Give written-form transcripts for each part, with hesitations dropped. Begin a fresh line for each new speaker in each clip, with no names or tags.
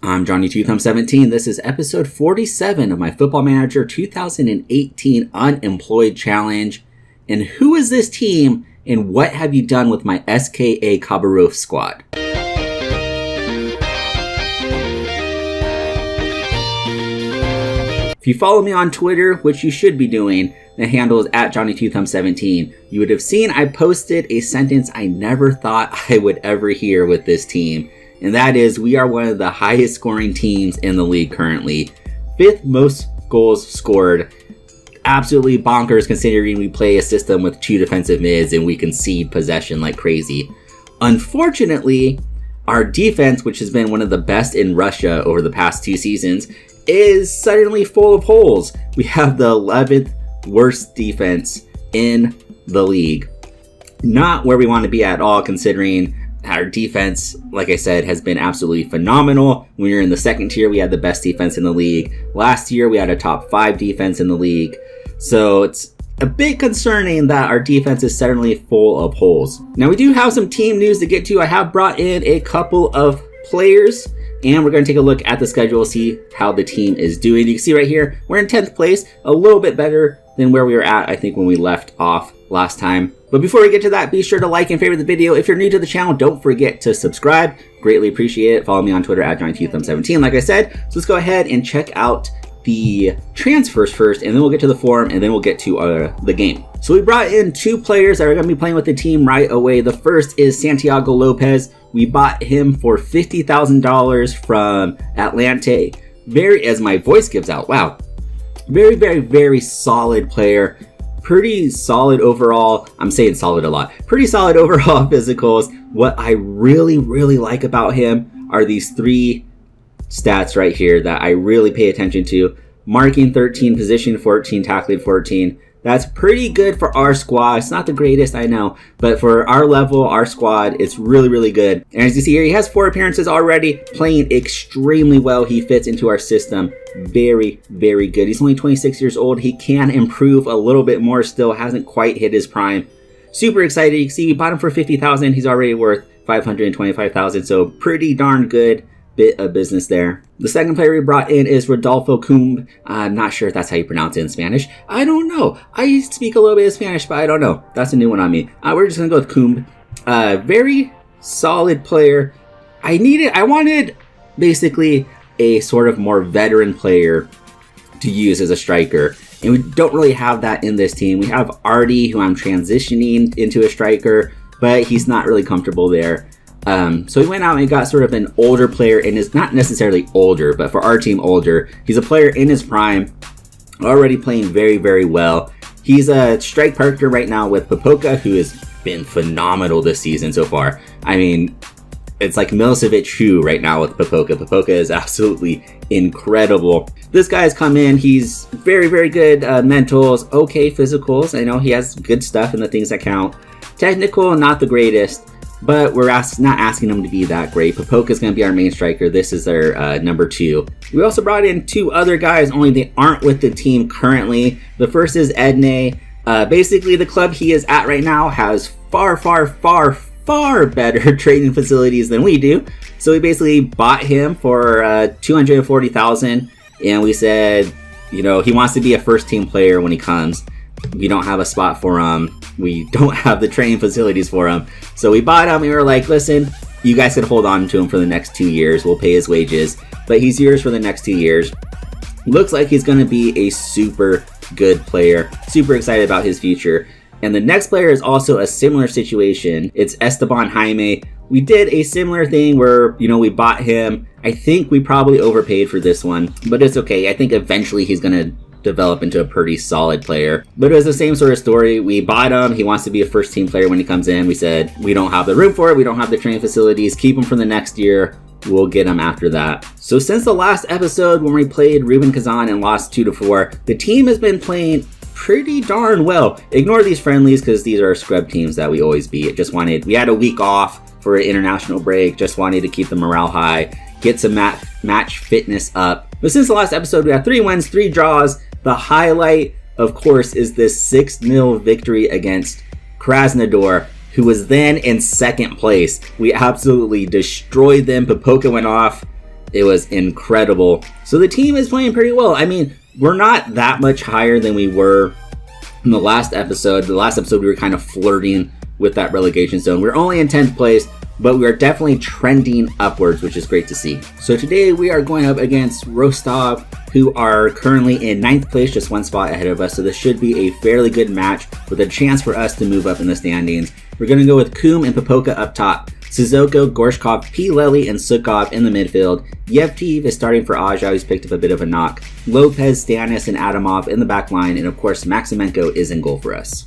I'm Johnny 17. This is episode 47 of my Football Manager 2018 Unemployed Challenge. And who is this team and what have you done with my SKA-Khabarovsk squad? If you follow me on Twitter, which you should be doing, the handle is at Johnny17. You would have seen I posted a sentence I never thought I would ever hear with this team. And that is, we are one of the highest scoring teams in the league currently. 5th most goals scored. Absolutely bonkers considering we play a system with 2 defensive mids and we concede possession like crazy. Unfortunately, our defense, which has been one of the best in Russia over the past 2 seasons, is suddenly full of holes. We have the 11th worst defense in the league. Not where we want to be at all, considering our defense, like I said, has been absolutely phenomenal. When we were in the 2nd tier, we had the best defense in the league. Last year, we had a top 5 defense in the league. So it's a bit concerning that our defense is suddenly full of holes. Now, we do have some team news to get to. I have brought in a couple of players, and we're going to take a look at the schedule, see how the team is doing. You can see right here, we're in 10th place, a little bit better than where we were at, I think, when we left off last time. But before we get to that, be sure to like and favorite the video. If you're new to the channel, don't forget to subscribe. Greatly appreciate it. Follow me on Twitter at Johnny17, like I said. So let's go ahead and check out the transfers first, and then we'll get to the forum, and then we'll get to the game. So we brought in 2 players that are going to be playing with the team right away. The first is Santiago Lopez. We bought him for $50,000 from Atlante. As my voice gives out, wow. Very solid player. Pretty solid overall. I'm saying solid a lot. Pretty solid overall physicals. What I really like about him are these 3 stats right here that I really pay attention to. Marking 13, position 14, tackling 14. That's pretty good for our squad. It's not the greatest, I know, but for our level, our squad, it's really good. And as you see here, he has 4 appearances already, playing extremely well. He fits into our system very good. He's only 26 years old. He can improve a little bit more still, hasn't quite hit his prime. Super excited. You can see we bought him for $50,000. He's already worth $525,000, so pretty darn good bit of business there. The second player we brought in is Rodolfo Kumb. I'm not sure if that's how you pronounce it in Spanish. I don't know. I speak a little bit of Spanish, but I don't know. That's a new one on me. We're just gonna go with Kumb. Very solid player. I wanted basically a sort of more veteran player to use as a striker, and we don't really have that in this team. We have Artie, who I'm transitioning into a striker, but he's not really comfortable there. So we went out and got sort of an older player, and is not necessarily older, but for our team older. He's a player in his prime, already playing very well. He's a strike partner right now with Popoka, who has been phenomenal this season so far. I mean, it's like Milicevic who right now with Popoka. Popoka is absolutely incredible. This guy's come in. He's very good mentals, okay physicals. I know he has good stuff in the things that count. Technical, not the greatest. But we're not asking him to be that great. Popoka is going to be our main striker. This is our number 2. We also brought in 2 other guys, only they aren't with the team currently. The first is Edney. Basically, the club he is at right now has far better training facilities than we do. So we basically bought him for $240,000, and we said, you know, he wants to be a first team player when he comes. We don't have a spot for him. We don't have the training facilities for him. So we bought him and we were like, listen, you guys could hold on to him for the next 2 years. We'll pay his wages, but he's yours for the next 2 years. Looks like he's going to be a super good player. Super excited about his future. And the next player is also a similar situation. It's Esteban Jaime. We did a similar thing where, you know, we bought him. I think we probably overpaid for this one, but it's okay. I think eventually he's going to develop into a pretty solid player. But it was the same sort of story. We bought him. He wants to be a first team player when he comes in. We said, we don't have the room for it. We don't have the training facilities. Keep him for the next year. We'll get him after that. So since the last episode when we played Ruben Kazan and lost 2-4, the team has been playing pretty darn well. Ignore these friendlies because these are scrub teams that we always beat. We had a week off for an international break. Just wanted to keep the morale high, get some match fitness up. But since the last episode, we have 3 wins, 3 draws. The highlight, of course, is this 6-0 victory against Krasnodar, who was then in 2nd place. We absolutely destroyed them. Popoka went off It was incredible. So the team is playing pretty well. I mean, we're not that much higher than we were in the last episode. The last episode we were kind of flirting with that relegation zone. We're only in 10th place, but we are definitely trending upwards, which is great to see. So today we are going up against Rostov, who are currently in 9th place, just one spot ahead of us. So this should be a fairly good match with a chance for us to move up in the standings. We're going to go with Kum and Popoka up top. Sissoko, Gorshkov, Pileli, and Sukov in the midfield. Yevtiv is starting for Aja, who's picked up a bit of a knock. Lopez, Stanis, and Adamov in the back line. And of course, Maximenko is in goal for us.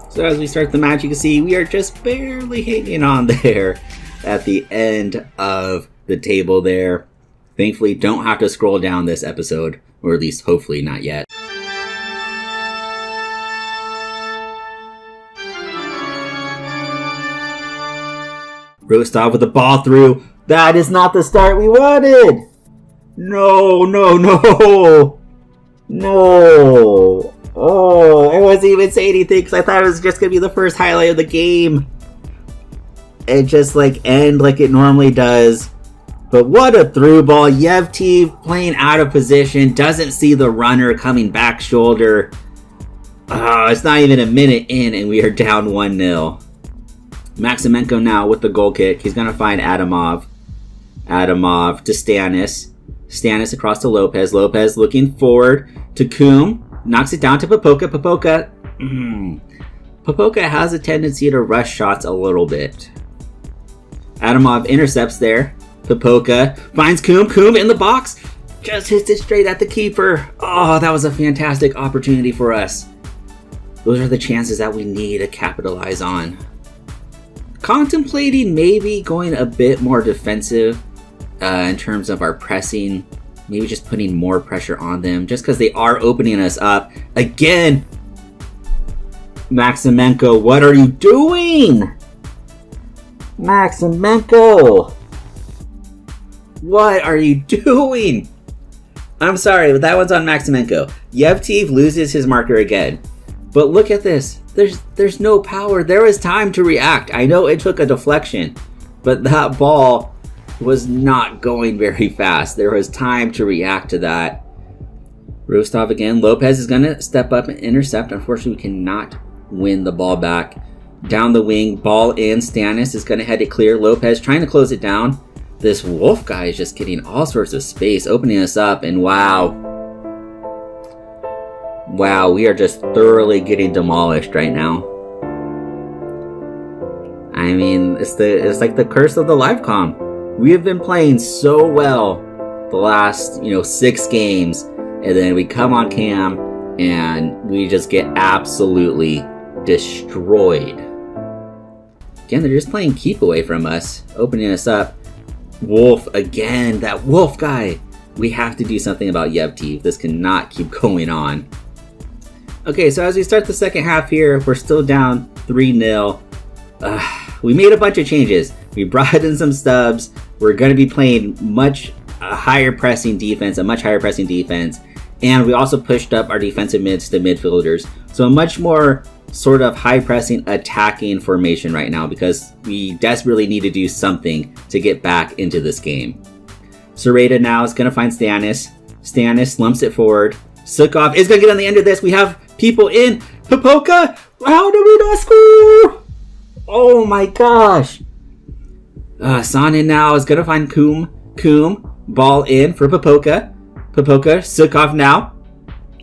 So as we start the match, you can see we are just barely hanging on there at the end of the table there. Thankfully, don't have to scroll down this episode, or at least hopefully not yet. Rostov with the ball through. That is not the start we wanted. No. Oh, I wasn't even saying anything because I thought it was just going to be the first highlight of the game. It just end like it normally does. But what a through ball. Yevtiv playing out of position. Doesn't see the runner coming back shoulder. It's not even a minute in and we are down 1-0. Maximenko now with the goal kick. He's going to find Adamov. Adamov to Stanis. Stanis across to Lopez. Lopez looking forward to Kum. Knocks it down to Popoka. Popoka has a tendency to rush shots a little bit. Adamov intercepts there. Popoka finds Kum. Kum in the box. Just hits it straight at the keeper. Oh, that was a fantastic opportunity for us. Those are the chances that we need to capitalize on. Contemplating maybe going a bit more defensive in terms of our pressing. Maybe just putting more pressure on them just because they are opening us up. Again, Maximenko, what are you doing? Maximenko, what are you doing? I'm sorry, but that one's on Maximenko. Yevtiv loses his marker again. But look at this. There's no power. There was time to react. I know it took a deflection, but that ball was not going very fast. There was time to react to that. Rostov again. Lopez is going to step up and intercept. Unfortunately, we cannot win the ball back. Down the wing, ball in. Stanis is going to head it clear. Lopez trying to close it down. This Wolf guy is just getting all sorts of space, opening us up, and wow, we are just thoroughly getting demolished right now. I mean, it's like the curse of the live comm. We have been playing so well the last, 6 games, and then we come on cam and we just get absolutely destroyed. Again, they're just playing keep away from us, opening us up. Wolf again, that Wolf guy. We have to do something about Yevtiv. This cannot keep going on. Okay, so as we start the second half here, we're still down 3-0. We made a bunch of changes. We brought in some subs. We're going to be playing a much higher pressing defense, and we also pushed up our defensive mids to midfielders. So a much more sort of high pressing attacking formation right now because we desperately need to do something to get back into this game. Sereda now is going to find Stanis. Stanis lumps it forward. Sukov is going to get on the end of this. We have people in. Popoka, how do we not score? Oh my gosh. Sanin now is going to find Kum. Ball in for Popoka. Sukov now.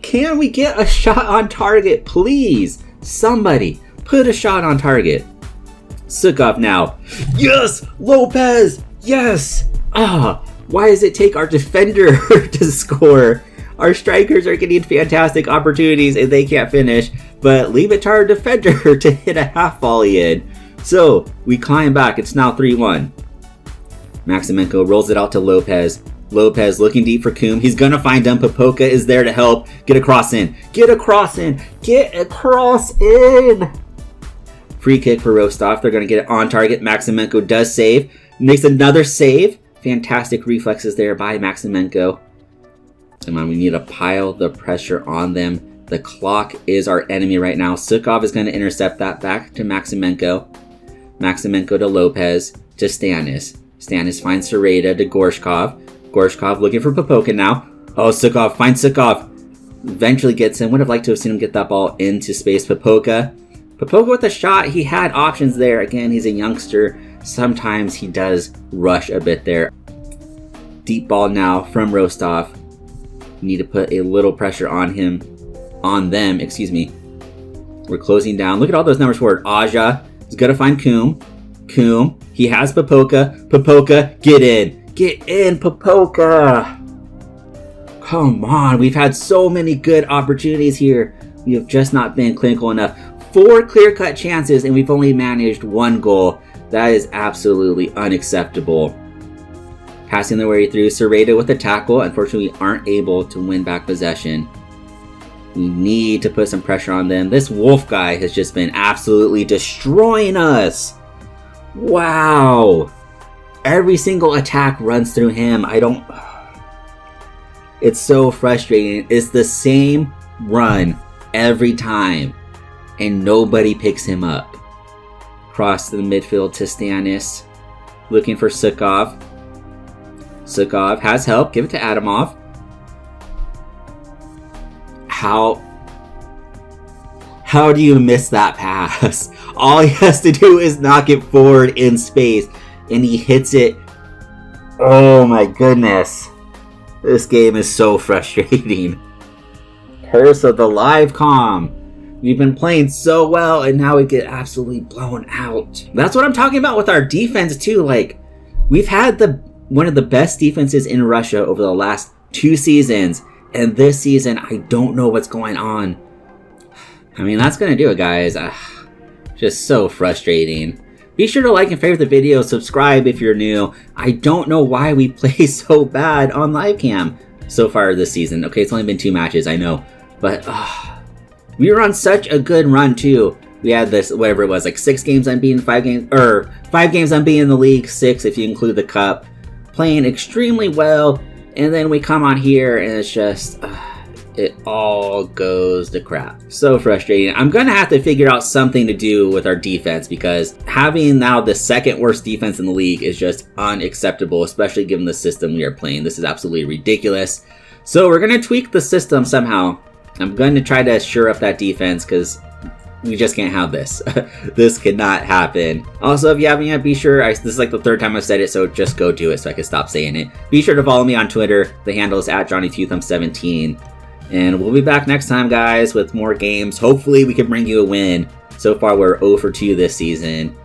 Can we get a shot on target, please? Somebody, put a shot on target. Sukov now. Yes! Lopez! Yes! Why does it take our defender to score? Our strikers are getting fantastic opportunities and they can't finish, but leave it to our defender to hit a half volley in. So, we climb back. It's now 3-1. Maximenko rolls it out to Lopez. Lopez looking deep for Kum. He's going to find him. Popoka is there to help. Get across in. Free kick for Rostov. They're going to get it on target. Maximenko does save. Makes another save. Fantastic reflexes there by Maximenko. Come on, we need to pile the pressure on them. The clock is our enemy right now. Sukov is going to intercept that back to Maximenko. Maximenko to Lopez to Stanis. Stannis finds Sereda to Gorshkov. Gorshkov looking for Popoka now. Oh, Sukov finds Sukov. Eventually gets him. Would have liked to have seen him get that ball into space. Popoka with a shot. He had options there. Again, he's a youngster. Sometimes he does rush a bit there. Deep ball now from Rostov. Need to put a little pressure on them, excuse me. We're closing down. Look at all those numbers forward. Aja is going to find Coombe. He has Popoka. Popoka, get in. Get in, Popoka. Come on. We've had so many good opportunities here. We have just not been clinical enough. 4 clear-cut chances, and we've only managed 1 goal. That is absolutely unacceptable. Passing their way through. Sereda with the tackle. Unfortunately, we aren't able to win back possession. We need to put some pressure on them. This Wolf guy has just been absolutely destroying us. Wow. Every single attack runs through him. It's so frustrating. It's the same run every time, and nobody picks him up. Cross to the midfield to Stannis. Looking for Sukov. Sukov has help. Give it to Adamov. How do you miss that pass? All he has to do is knock it forward in space, and he hits it. Oh my goodness. This game is so frustrating. Curse of the live comm. We've been playing so well, and now we get absolutely blown out. That's what I'm talking about with our defense too. Like, we've had one of the best defenses in Russia over the last 2 seasons, and this season I don't know what's going on. I mean, that's gonna do it, guys. Just so frustrating. Be sure to like and favorite the video, subscribe if you're new. I don't know why we play so bad on live cam so far this season. Okay, it's only been 2 matches, I know, but we were on such a good run too. We had this, whatever it was, like 6 games unbeaten, 5 games unbeaten in the league, 6 if you include the cup. Playing extremely well, and then we come on here and it's just, it all goes to crap. So frustrating. I'm gonna have to figure out something to do with our defense, because having now the 2nd worst defense in the league is just unacceptable, especially given the system we are playing. This is absolutely ridiculous. So we're gonna tweak the system somehow. I'm going to try to shore up that defense, because we just can't have this. This cannot happen. Also, if you haven't yet, be sure, this is like the 3rd time I've said it, so just go do it so I can stop saying it. Be sure to follow me on Twitter. The handle is @JohnnyTwoThumbs17. And we'll be back next time, guys, with more games. Hopefully we can bring you a win. So far, we're 0 for 2 this season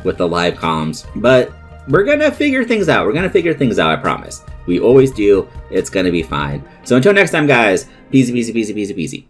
with the live comms. But we're going to figure things out. I promise. We always do. It's going to be fine. So until next time, guys, peasy, peasy, peasy, peasy, peasy.